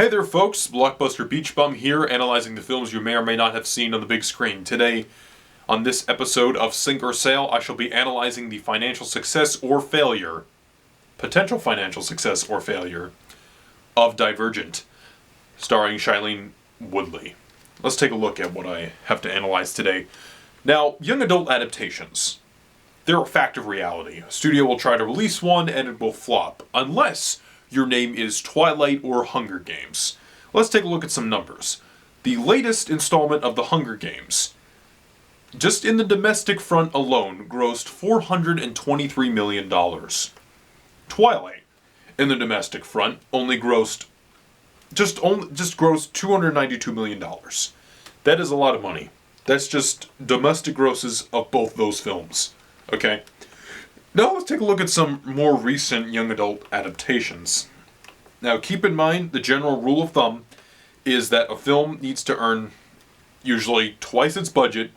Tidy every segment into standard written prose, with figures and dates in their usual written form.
Hey there folks, Blockbuster Beach Bum here, analyzing the films you may or may not have seen on the big screen. Today, on this episode of Sink or Sail, I shall be analyzing the financial success or failure, potential financial success or failure, of Divergent, starring Shailene Woodley. Let's take a look at what I have to analyze today. Now, young adult adaptations. They're a fact of reality. A studio will try to release one and it will flop, unless your name is Twilight or Hunger Games. Let's take a look at some numbers. The latest installment of the Hunger Games, just in the domestic front alone, grossed $423 million. Twilight, in the domestic front, only grossed $292 million. That is a lot of money. That's just domestic grosses of both those films. Okay? Now let's take a look at some more recent young adult adaptations. Now keep in mind, the general rule of thumb is that a film needs to earn usually twice its budget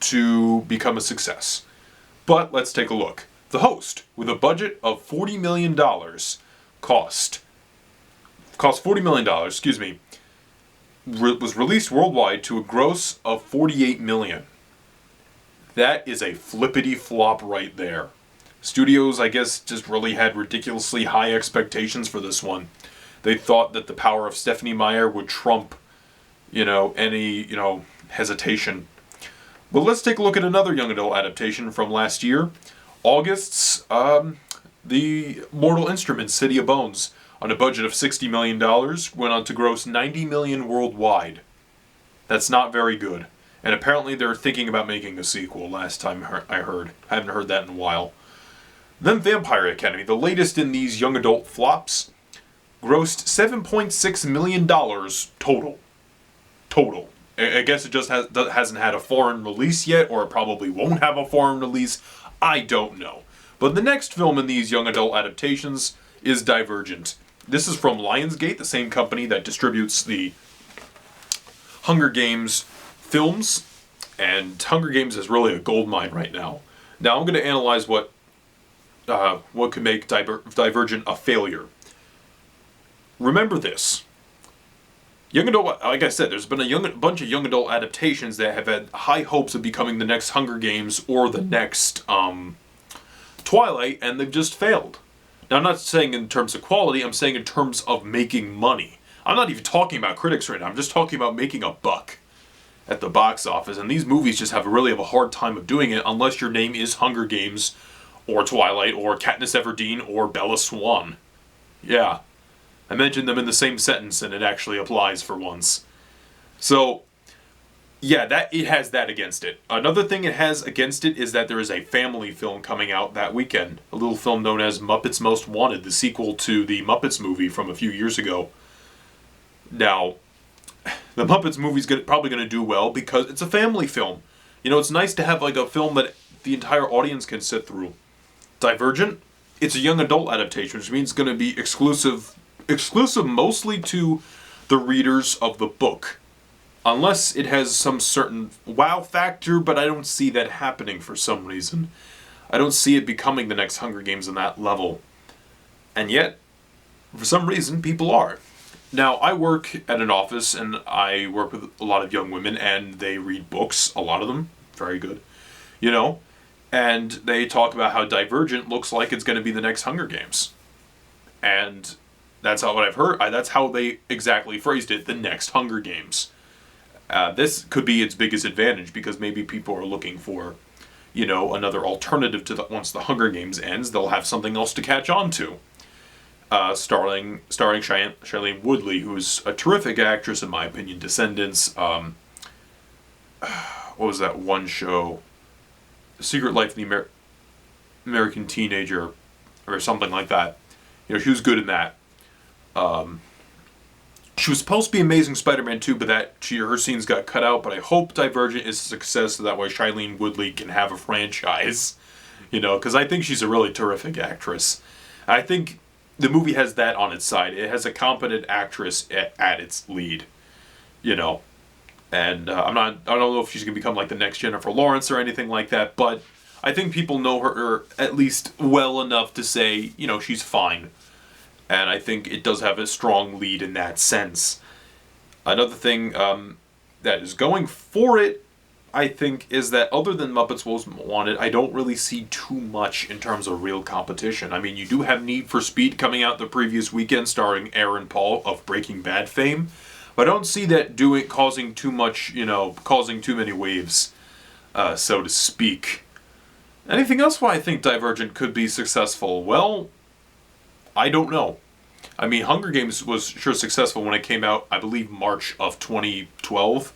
to become a success. But let's take a look. The Host, with a budget of $40 million, cost $40 million, was released worldwide to a gross of $48 million. That is a flippity flop right there. Studios, I guess, just really had ridiculously high expectations for this one. They thought that the power of Stephenie Meyer would trump, any hesitation. But let's take a look at another young adult adaptation from last year. August's, The Mortal Instruments, City of Bones, on a budget of $60 million, went on to gross $90 million worldwide. That's not very good. And apparently they're thinking about making a sequel, last time I heard. I haven't heard that in a while. Then Vampire Academy, the latest in these young adult flops, grossed $7.6 million total. I guess it just hasn't had a foreign release yet, or it probably won't have a foreign release. I don't know. But the next film in these young adult adaptations is Divergent. This is from Lionsgate, the same company that distributes the Hunger Games films, and Hunger Games is really a goldmine right now. Now I'm going to analyze what could make Divergent a failure. Remember this. Young adult, like I said, there's been a bunch of young adult adaptations that have had high hopes of becoming the next Hunger Games or the next Twilight, and they've just failed. Now, I'm not saying in terms of quality, I'm saying in terms of making money. I'm not even talking about critics right now, I'm just talking about making a buck at the box office, and these movies just have a hard time of doing it unless your name is Hunger Games, or Twilight, or Katniss Everdeen, or Bella Swan. Yeah. I mentioned them in the same sentence, and it actually applies for once. So, yeah, it has that against it. Another thing it has against it is that there is a family film coming out that weekend. A little film known as Muppets Most Wanted, the sequel to the Muppets movie from a few years ago. Now, the Muppets movie's probably going to do well because it's a family film. It's nice to have a film that the entire audience can sit through. Divergent, it's a young adult adaptation, which means it's going to be exclusive mostly to the readers of the book. Unless it has some certain wow factor, but I don't see that happening for some reason. I don't see it becoming the next Hunger Games on that level. And yet, for some reason, people are. Now, I work at an office, and I work with a lot of young women, and they read books, a lot of them, very good, and they talk about how Divergent looks like it's going to be the next Hunger Games. And that's not what I've heard. That's how they exactly phrased it, the next Hunger Games. This could be its biggest advantage, because maybe people are looking for, another alternative to once the Hunger Games ends, they'll have something else to catch on to. Starring Shailene Woodley, who's a terrific actress in my opinion. Descendants, what was that one show? The Secret Life of the American Teenager, or something like that. She was good in that. She was supposed to be Amazing Spider-Man 2, but her scenes got cut out. But I hope Divergent is a success, so that way Shailene Woodley can have a franchise. Because I think she's a really terrific actress. I think the movie has that on its side. It has a competent actress at its lead. And I don't know if she's going to become like the next Jennifer Lawrence or anything like that, but I think people know her at least well enough to say, she's fine. and I think it does have a strong lead in that sense. Another thing that is going for it, I think, is that other than Muppets Most Wanted, I don't really see too much in terms of real competition. I mean, you do have Need for Speed coming out the previous weekend, starring Aaron Paul of Breaking Bad fame, but I don't see that causing too many waves, so to speak. Anything else why I think Divergent could be successful? Well, I don't know. I mean, Hunger Games was sure successful when it came out, I believe, March of 2012.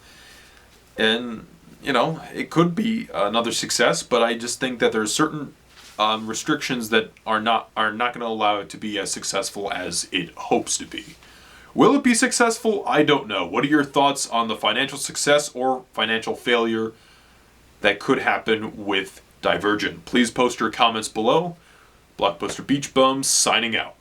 And, it could be another success, but I just think that there's certain restrictions that are not going to allow it to be as successful as it hopes to be. Will it be successful? I don't know. What are your thoughts on the financial success or financial failure that could happen with Divergent? Please post your comments below. Blockbuster Beach Bums signing out.